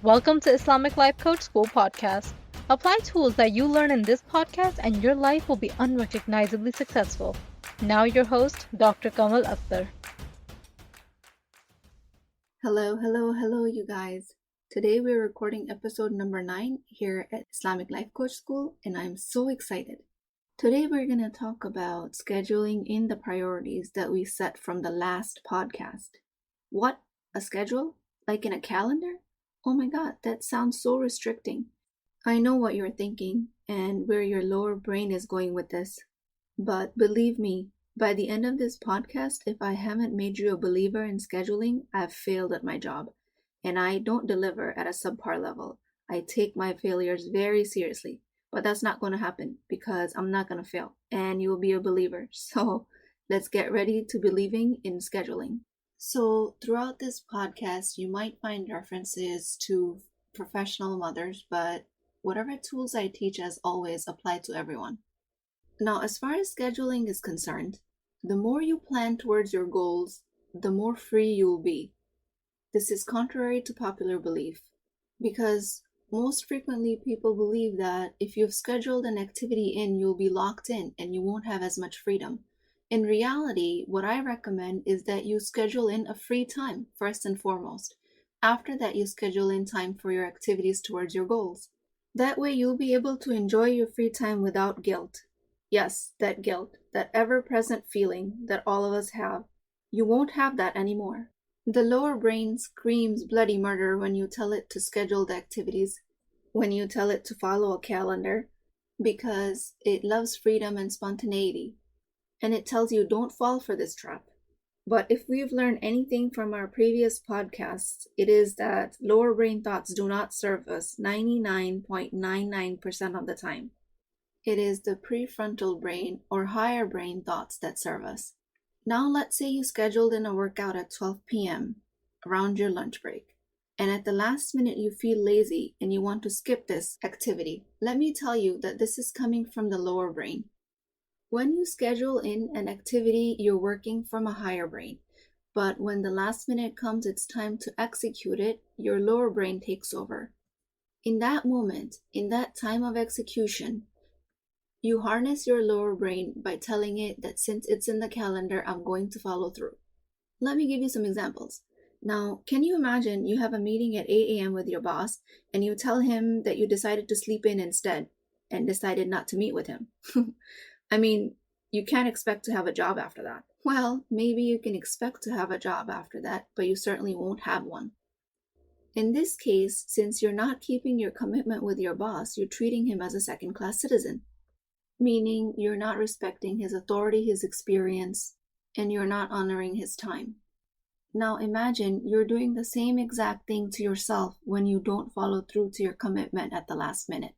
Welcome to Islamic Life Coach School Podcast. Apply tools that you learn in this podcast and your life will be unrecognizably successful. Now your host, Dr. Kamal Akhtar. Hello, you guys. Today we're recording episode number 9 here at Islamic Life Coach School, and I'm so excited. Today we're going to talk about scheduling in the priorities that we set from the last podcast. What? A schedule? Like in a calendar? Oh my god, that sounds so restricting. I know what you're thinking and where your lower brain is going with this. But believe me, by the end of this podcast, if I haven't made you a believer in scheduling, I've failed at my job. And I don't deliver at a subpar level. I take my failures very seriously. But that's not going to happen because I'm not going to fail. And you will be a believer. So let's get ready to believing in scheduling. So throughout this podcast, you might find references to professional mothers, but whatever tools I teach as always apply to everyone. Now, as far as scheduling is concerned, the more you plan towards your goals, the more free you'll be. This is contrary to popular belief, because most frequently people believe that if you've scheduled an activity in, you'll be locked in and you won't have as much freedom. In reality, what I recommend is that you schedule in a free time first and foremost. After that, you schedule in time for your activities towards your goals. That way, you'll be able to enjoy your free time without guilt. Yes, that guilt, that ever-present feeling that all of us have. You won't have that anymore. The lower brain screams bloody murder when you tell it to schedule the activities, when you tell it to follow a calendar, because it loves freedom and spontaneity. And it tells you don't fall for this trap. But if we've learned anything from our previous podcasts, it is that lower brain thoughts do not serve us 99.99% of the time. It is the prefrontal brain or higher brain thoughts that serve us. Now let's say you scheduled in a workout at 12 p.m. around your lunch break, and at the last minute you feel lazy and you want to skip this activity. Let me tell you that this is coming from the lower brain. When you schedule in an activity, you're working from a higher brain. But when the last minute comes, it's time to execute it, your lower brain takes over. In that moment, in that time of execution, you harness your lower brain by telling it that since it's in the calendar, I'm going to follow through. Let me give you some examples. Now, can you imagine you have a meeting at 8 a.m. with your boss and you tell him that you decided to sleep in instead and decided not to meet with him? I mean, you can't expect to have a job after that. Well, maybe you can expect to have a job after that, but you certainly won't have one. In this case, since you're not keeping your commitment with your boss, you're treating him as a second-class citizen, meaning you're not respecting his authority, his experience, and you're not honoring his time. Now imagine you're doing the same exact thing to yourself when you don't follow through to your commitment at the last minute.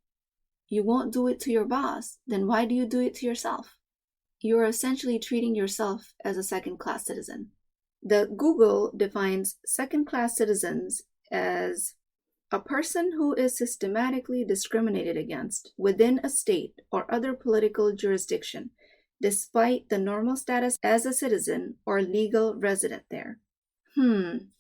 You won't do it to your boss, then why do you do it to yourself? You're essentially treating yourself as a second-class citizen. The Google defines second-class citizens as a person who is systematically discriminated against within a state or other political jurisdiction, despite the normal status as a citizen or legal resident there.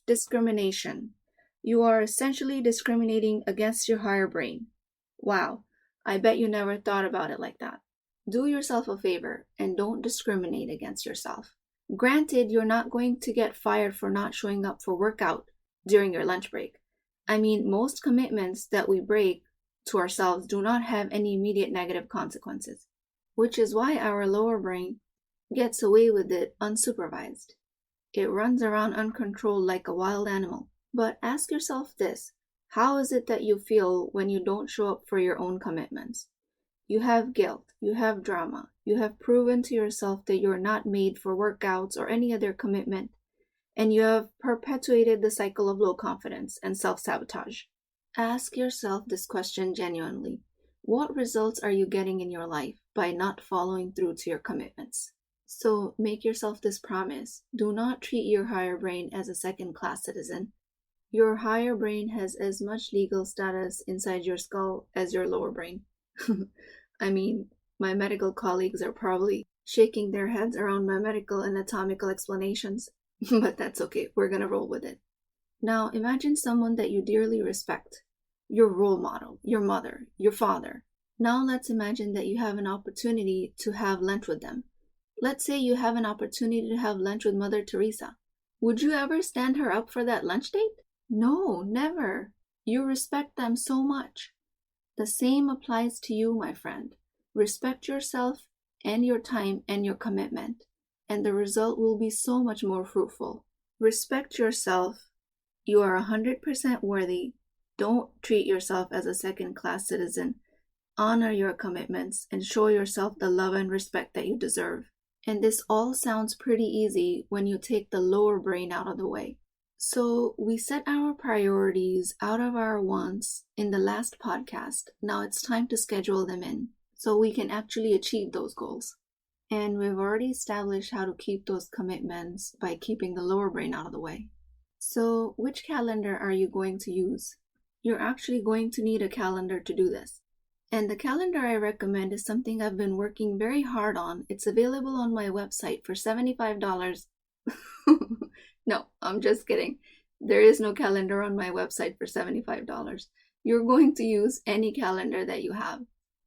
Discrimination. You are essentially discriminating against your higher brain. Wow. I bet you never thought about it like that. Do yourself a favor and don't discriminate against yourself. Granted, you're not going to get fired for not showing up for workout during your lunch break. I mean, most commitments that we break to ourselves do not have any immediate negative consequences, which is why our lower brain gets away with it unsupervised. It runs around uncontrolled like a wild animal. But ask yourself this. How is it that you feel when you don't show up for your own commitments? You have guilt, you have drama, you have proven to yourself that you're not made for workouts or any other commitment, and you have perpetuated the cycle of low confidence and self-sabotage. Ask yourself this question genuinely. What results are you getting in your life by not following through to your commitments? So make yourself this promise. Do not treat your higher brain as a second-class citizen. Your higher brain has as much legal status inside your skull as your lower brain. I mean, my medical colleagues are probably shaking their heads around my medical and anatomical explanations, but that's okay. We're going to roll with it. Now imagine someone that you dearly respect, your role model, your mother, your father. Now let's imagine that you have an opportunity to have lunch with them. Let's say you have an opportunity to have lunch with Mother Teresa. Would you ever stand her up for that lunch date? No, never. You respect them so much. The same applies to you, my friend. Respect yourself and your time and your commitment, and the result will be so much more fruitful. Respect yourself. You are 100% worthy. Don't treat yourself as a second-class citizen. Honor your commitments and show yourself the love and respect that you deserve. And this all sounds pretty easy when you take the lower brain out of the way. So we set our priorities out of our wants in the last podcast. Now it's time to schedule them in so we can actually achieve those goals. And we've already established how to keep those commitments by keeping the lower brain out of the way. So which calendar are you going to use? You're actually going to need a calendar to do this. And the calendar I recommend is something I've been working very hard on. It's available on my website for $75. No, I'm just kidding. There is no calendar on my website for $75. You're going to use any calendar that you have.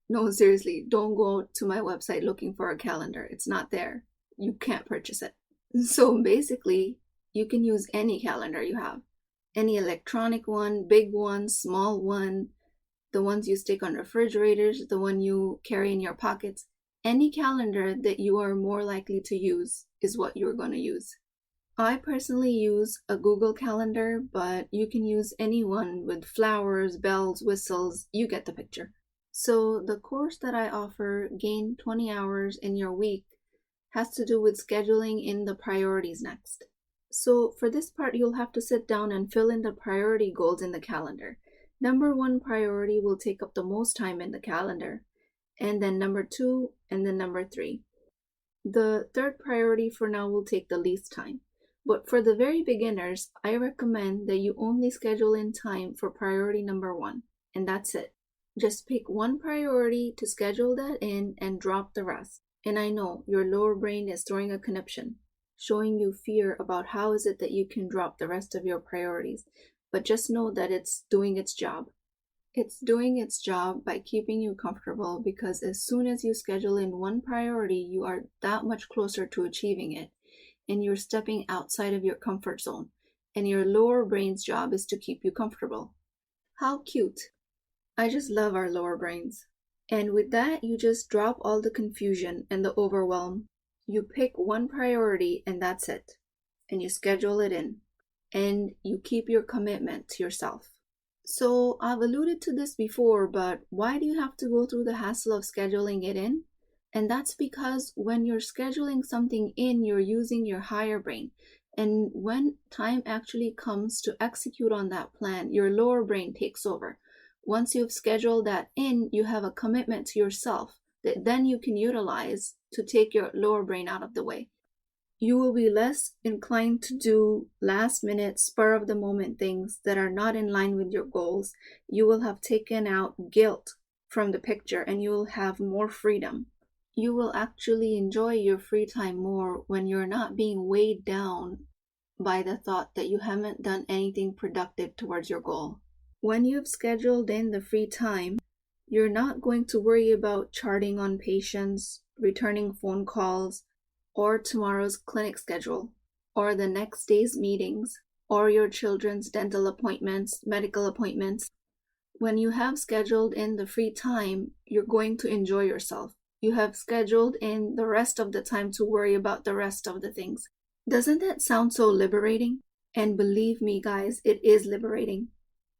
No, seriously, don't go to my website looking for a calendar. It's not there. You can't purchase it. So basically, you can use any calendar you have. Any electronic one, big one, small one, the ones you stick on refrigerators, the one you carry in your pockets. Any calendar that you are more likely to use is what you're going to use. I personally use a Google Calendar, but you can use any one with flowers, bells, whistles, you get the picture. So the course that I offer, Gain 20 Hours in Your Week, has to do with scheduling in the priorities next. So for this part, you'll have to sit down and fill in the priority goals in the calendar. Number 1 priority will take up the most time in the calendar, and then number 2, and then number 3. The third priority for now will take the least time. But for the very beginners, I recommend that you only schedule in time for priority number 1, and that's it. Just pick one priority to schedule that in and drop the rest. And I know your lower brain is throwing a conniption, showing you fear about how is it that you can drop the rest of your priorities. But just know that it's doing its job. It's doing its job by keeping you comfortable, because as soon as you schedule in one priority, you are that much closer to achieving it. And you're stepping outside of your comfort zone. And your lower brain's job is to keep you comfortable. How cute. I just love our lower brains. And with that, you just drop all the confusion and the overwhelm. You pick one priority and that's it. And you schedule it in. And you keep your commitment to yourself. So I've alluded to this before, but why do you have to go through the hassle of scheduling it in? And that's because when you're scheduling something in, you're using your higher brain. And when time actually comes to execute on that plan, your lower brain takes over. Once you've scheduled that in, you have a commitment to yourself that then you can utilize to take your lower brain out of the way. You will be less inclined to do last-minute, spur-of-the-moment things that are not in line with your goals. You will have taken out guilt from the picture and you will have more freedom. You will actually enjoy your free time more when you're not being weighed down by the thought that you haven't done anything productive towards your goal. When you've scheduled in the free time, you're not going to worry about charting on patients, returning phone calls, or tomorrow's clinic schedule, or the next day's meetings, or your children's dental appointments, medical appointments. When you have scheduled in the free time, you're going to enjoy yourself. You have scheduled in the rest of the time to worry about the rest of the things. Doesn't that sound so liberating? And believe me, guys, it is liberating.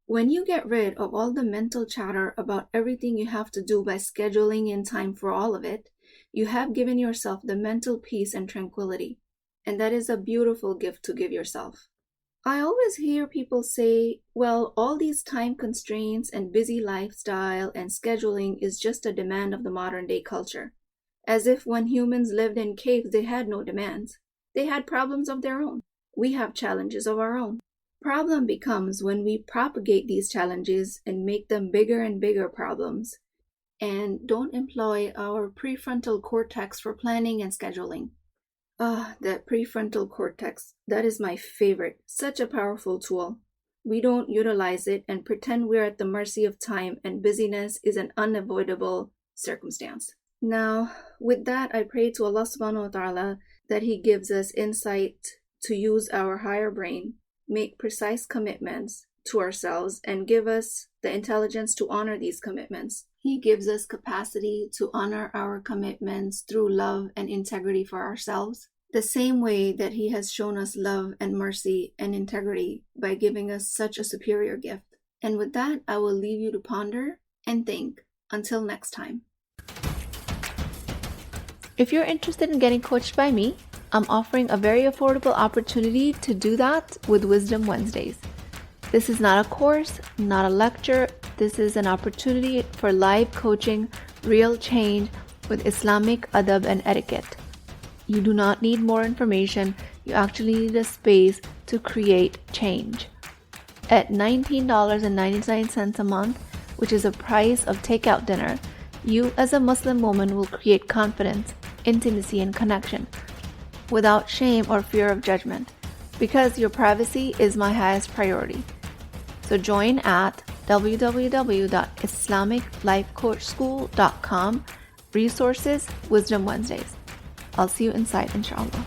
When you get rid of all the mental chatter about everything you have to do by scheduling in time for all of it, you have given yourself the mental peace and tranquility. And that is a beautiful gift to give yourself. I always hear people say, well, all these time constraints and busy lifestyle and scheduling is just a demand of the modern day culture. As if when humans lived in caves, they had no demands. They had problems of their own. We have challenges of our own. Problem becomes when we propagate these challenges and make them bigger and bigger problems and don't employ our prefrontal cortex for planning and scheduling. That prefrontal cortex, that is my favorite. Such a powerful tool. We don't utilize it and pretend we're at the mercy of time and busyness is an unavoidable circumstance. Now, with that, I pray to Allah subhanahu wa ta'ala that He gives us insight to use our higher brain, make precise commitments to ourselves, and give us the intelligence to honor these commitments. He gives us capacity to honor our commitments through love and integrity for ourselves, the same way that He has shown us love and mercy and integrity by giving us such a superior gift. And with that, I will leave you to ponder and think. Until next time. If you're interested in getting coached by me, I'm offering a very affordable opportunity to do that with Wisdom Wednesdays. This is not a course, not a lecture. This is an opportunity for live coaching, real change with Islamic adab and etiquette. You do not need more information. You actually need a space to create change. At $19.99 a month, which is the price of takeout dinner, you as a Muslim woman will create confidence, intimacy, and connection without shame or fear of judgment, because your privacy is my highest priority. So join at www.islamiclifecoachschool.com, resources, Wisdom Wednesdays. I'll see you inside, inshallah.